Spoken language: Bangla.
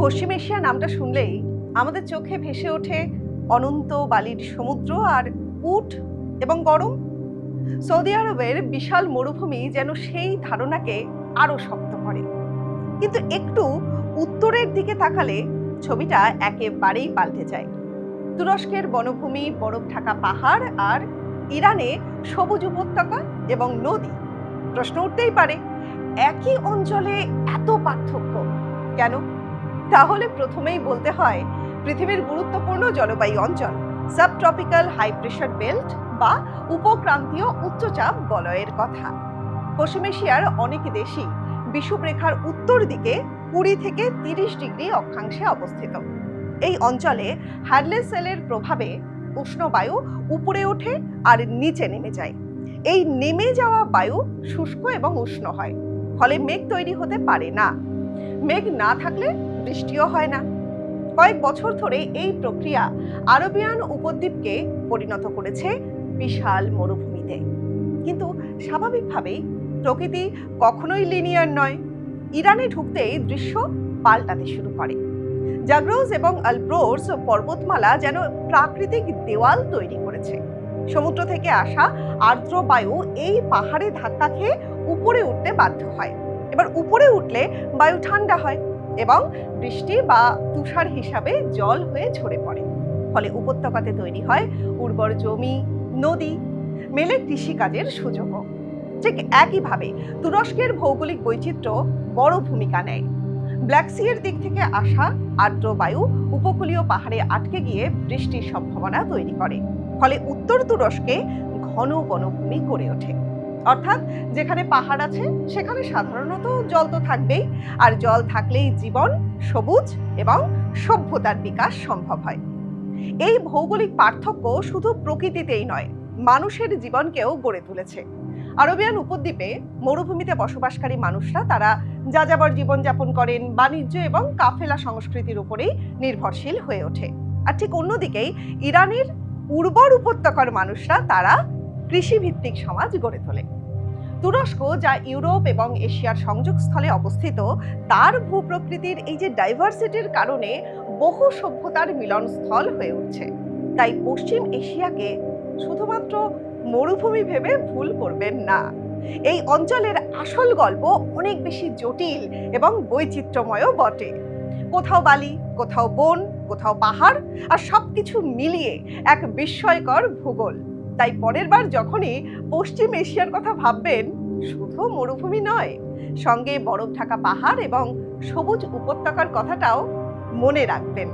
পশ্চিম এশিয়া নামটা শুনলেই আমাদের চোখে ভেসে ওঠে অনন্ত বালির সমুদ্র আর উট এবং গরম। সৌদি আরবের বিশাল মরুভূমি যেন সেই ধারণাকে আরো শক্ত করে। কিন্তু একটু উত্তরের দিকে তাকালে ছবিটা একেবারেই পাল্টে যায়। তুরস্কের বনভূমি, বরফ ঢাকা পাহাড়, আর ইরানে সবুজ উপত্যকা এবং নদী। প্রশ্ন উঠতেই পারে, একই অঞ্চলে এত পার্থক্য কেন? তাহলে প্রথমেই বলতে হয় পৃথিবীর গুরুত্বপূর্ণ জলবায়ু অঞ্চল, সাবট্রপিক্যাল হাই প্রেশার বেল্ট বা উপক্রান্তীয় উচ্চচাপ বলয়ের কথা। পশ্চিম এশিয়ার অনেক দেশই বিষুবরেখার উত্তর দিকে 20 থেকে 30 ডিগ্রি অক্ষাংশে অবস্থিত। এই অঞ্চলে হ্যাডলে সেলের প্রভাবে উষ্ণ বায়ু উপরে ওঠে আর নিচে নেমে যায়। এই নেমে যাওয়া বায়ু শুষ্ক এবং উষ্ণ হয়, ফলে মেঘ তৈরি হতে পারে না। মেঘ না থাকলে বৃষ্টিও হয় না। কয়েক বছর ধরে এই প্রক্রিয়া আরবিয়ান উপদ্বীপকে পরিণত করেছে বিশাল মরুভূমিতে। কিন্তু স্বাভাবিকভাবেই প্রকৃতি কখনোই লিনিয়ার নয়। ইরানে ঢুকতেই দৃশ্য পাল্টাতে শুরু করে। জাগ্রোস এবং আলব্রোস পর্বতমালা যেন প্রাকৃতিক দেওয়াল তৈরি করেছে। সমুদ্র থেকে আসা আর্দ্র বায়ু এই পাহাড়ে ধাক্কা খেয়ে উপরে উঠতে বাধ্য হয়। এবার উপরে উঠলে বায়ু ঠান্ডা হয় এবং বৃষ্টি বা তুষার হিসাবে জল হয়ে ঝরে পড়ে। ফলে উপত্যকাতে তৈরি হয় উর্বর জমি, নদী, মেলে কৃষিকাজের সুযোগও। ঠিক একইভাবে তুরস্কের ভৌগোলিক বৈচিত্র্য বড় ভূমিকা নেয়। ব্ল্যাক সির দিক থেকে আসা আর্দ্র বায়ু উপকূলীয় পাহাড়ে আটকে গিয়ে বৃষ্টির সম্ভাবনা তৈরি করে। ফলে উত্তর তুরস্কে ঘন বনভূমি গড়ে ওঠে। অর্থাৎ যেখানে পাহাড় আছে সেখানে সাধারণত জল তো থাকবেই, আর জল থাকলেই জীবন, সবুজ এবং সভ্যতার বিকাশ সম্ভব হয়। এই ভৌগোলিক পার্থক্য শুধু প্রকৃতিতেই নয়, মানুষের জীবনকেও গড়ে তুলেছে। আরবিয়ান উপদ্বীপে মরুভূমিতে বসবাসকারী মানুষরা তারা যাযাবর জীবনযাপন করেন, বাণিজ্য এবং কাফেলা সংস্কৃতির উপরেই নির্ভরশীল হয়ে ওঠে। আর ঠিক অন্যদিকেই ইরানের উর্বর উপত্যকার মানুষরা তারা কৃষিভিত্তিক সমাজ গড়ে তোলে। তুরস্ক, যা ইউরোপ এবং এশিয়ার সংযোগস্থলে অবস্থিত, তার ভূপ্রকৃতির এই যে ডাইভার্সিটির কারণে বহু সভ্যতার মিলনস্থল হয়ে উঠছে। তাই পশ্চিম এশিয়াকে শুধুমাত্র মরুভূমি ভেবে ভুল করবেন না। এই অঞ্চলের আসল গল্প অনেক বেশি জটিল এবং বৈচিত্র্যময়ও বটে। কোথাও বালি, কোথাও বন, কোথাও পাহাড়, আর সবকিছু মিলিয়ে এক বিস্ময়কর ভূগোল। তাই পরের বার যখনই পশ্চিম এশিয়ার কথা ভাববেন, শুধু মরুভূমি নয়, সঙ্গে বরফ ঢাকা পাহাড় এবং সবুজ উপত্যকার কথাটাও মনে রাখবেন।